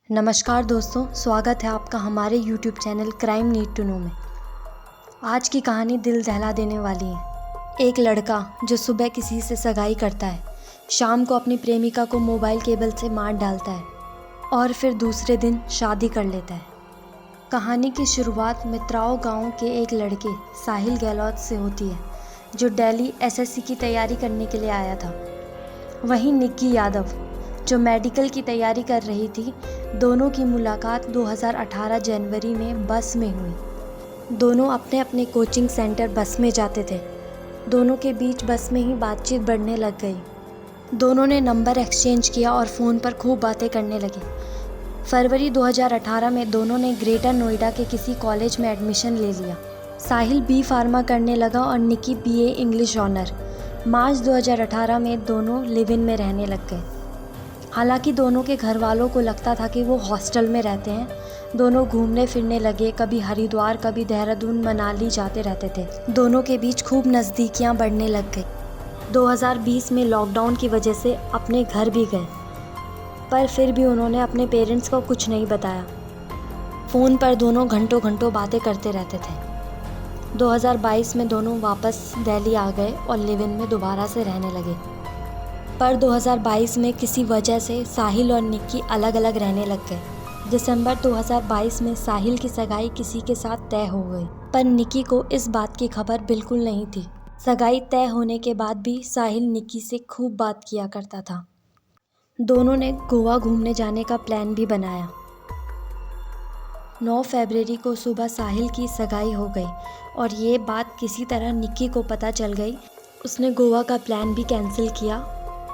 नमस्कार दोस्तों, स्वागत है आपका हमारे YouTube channel crime need to know में। आज की कहानी दिल दहला देने वाली है। एक लड़का जो सुबह किसी से सगाई करता है, शाम को अपनी प्रेमिका को मोबाइल केबल से मार डालता है और फिर दूसरे दिन शादी कर लेता है। कहानी की शुरुआत मित्राओं गांव के एक लड़के साहिल गहलोत से होती है, जो दिल्ली SSC की तैयारी करने के लिए आया था। वहीं निक्की यादव, जो मेडिकल की तैयारी कर रही थी, दोनों की मुलाकात 2018 जनवरी में बस में हुई। दोनों अपने अपने कोचिंग सेंटर बस में जाते थे। दोनों के बीच बस में ही बातचीत बढ़ने लग गई। दोनों ने नंबर एक्सचेंज किया और फ़ोन पर खूब बातें करने लगे। फरवरी 2018 में दोनों ने ग्रेटर नोएडा के किसी कॉलेज में एडमिशन ले लिया। साहिल B फार्मा करने लगा और निक्की BA इंग्लिश ऑनर। मार्च 2018 में दोनों लिव इन में रहने लग गए। हालांकि दोनों के घर वालों को लगता था कि वो हॉस्टल में रहते हैं। दोनों घूमने फिरने लगे, कभी हरिद्वार कभी देहरादून मनाली जाते रहते थे। दोनों के बीच खूब नज़दीकियां बढ़ने लग गई। 2020 में लॉकडाउन की वजह से अपने घर भी गए, पर फिर भी उन्होंने अपने पेरेंट्स को कुछ नहीं बताया। फ़ोन पर दोनों घंटों घंटों बातें करते रहते थे। 2022 में दोनों वापस दिल्ली आ गए और लिव इन में दोबारा से रहने लगे। पर 2022 में किसी वजह से साहिल और निक्की अलग अलग रहने लग गए। दिसंबर 2022 में साहिल की सगाई किसी के साथ तय हो गई, पर निक्की को इस बात की खबर बिल्कुल नहीं थी। सगाई तय होने के बाद भी साहिल निक्की से खूब बात किया करता था। दोनों ने गोवा घूमने जाने का प्लान भी बनाया। 9 फरवरी को सुबह साहिल की सगाई हो गई और ये बात किसी तरह निक्की को पता चल गई। उसने गोवा का प्लान भी कैंसिल किया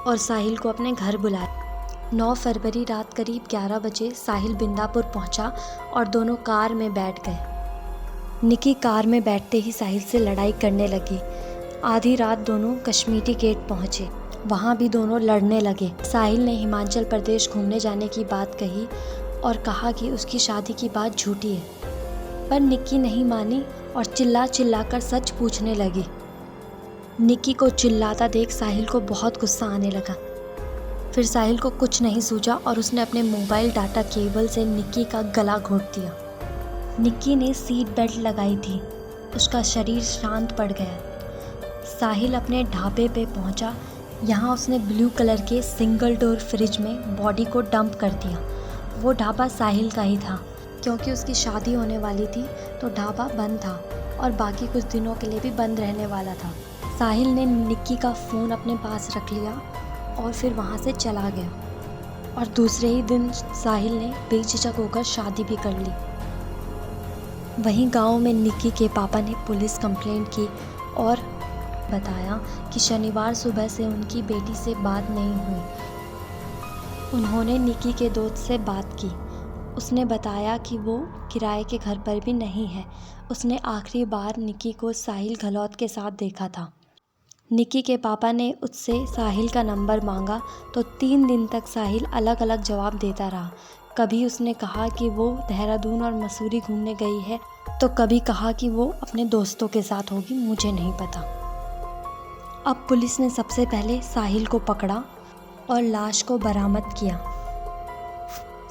और साहिल को अपने घर बुलाया। 9 फरवरी रात करीब 11 बजे साहिल बिंदापुर पहुंचा और दोनों कार में बैठ गए। निक्की कार में बैठते ही साहिल से लड़ाई करने लगी। आधी रात दोनों कश्मीरी गेट पहुंचे, वहां भी दोनों लड़ने लगे। साहिल ने हिमाचल प्रदेश घूमने जाने की बात कही और कहा कि उसकी शादी की बात झूठी है, पर निक्की नहीं मानी और चिल्ला कर सच पूछने लगी। निक्की को चिल्लाता देख साहिल को बहुत गुस्सा आने लगा। फिर साहिल को कुछ नहीं सूझा और उसने अपने मोबाइल डाटा केबल से निक्की का गला घोंट दिया। निक्की ने सीट बेल्ट लगाई थी, उसका शरीर शांत पड़ गया। साहिल अपने ढाबे पे पहुंचा। यहाँ उसने ब्लू कलर के सिंगल डोर फ्रिज में बॉडी को डंप कर दिया। वो ढाबा साहिल का ही था, क्योंकि उसकी शादी होने वाली थी तो ढाबा बंद था और बाकी कुछ दिनों के लिए भी बंद रहने वाला था। साहिल ने निक्की का फ़ोन अपने पास रख लिया और फिर वहाँ से चला गया और दूसरे ही दिन साहिल ने बेझिझक होकर शादी भी कर ली। वहीं गांव में निक्की के पापा ने पुलिस कंप्लेंट की और बताया कि शनिवार सुबह से उनकी बेटी से बात नहीं हुई। उन्होंने निक्की के दोस्त से बात की। उसने बताया कि वो किराए के घर पर भी नहीं है। उसने आखिरी बार निक्की को साहिल गहलोत के साथ देखा था। निक्की के पापा ने उससे साहिल का नंबर मांगा तो 3 दिन तक साहिल अलग अलग जवाब देता रहा। कभी उसने कहा कि वो देहरादून और मसूरी घूमने गई है, तो कभी कहा कि वो अपने दोस्तों के साथ होगी, मुझे नहीं पता। अब पुलिस ने सबसे पहले साहिल को पकड़ा और लाश को बरामद किया।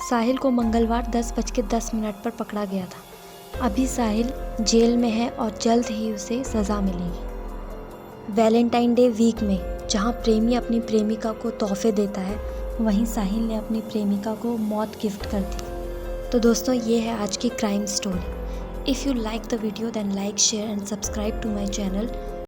साहिल को मंगलवार 10:10 पर पकड़ा गया था। अभी साहिल जेल में है और जल्द ही उसे सज़ा मिलेगी। वैलेंटाइन डे वीक में जहां प्रेमी अपनी प्रेमिका को तोहफे देता है, वहीं साहिल ने अपनी प्रेमिका को मौत गिफ्ट कर दी। तो दोस्तों, ये है आज की crime story. If you like the video then like, share and subscribe to my channel.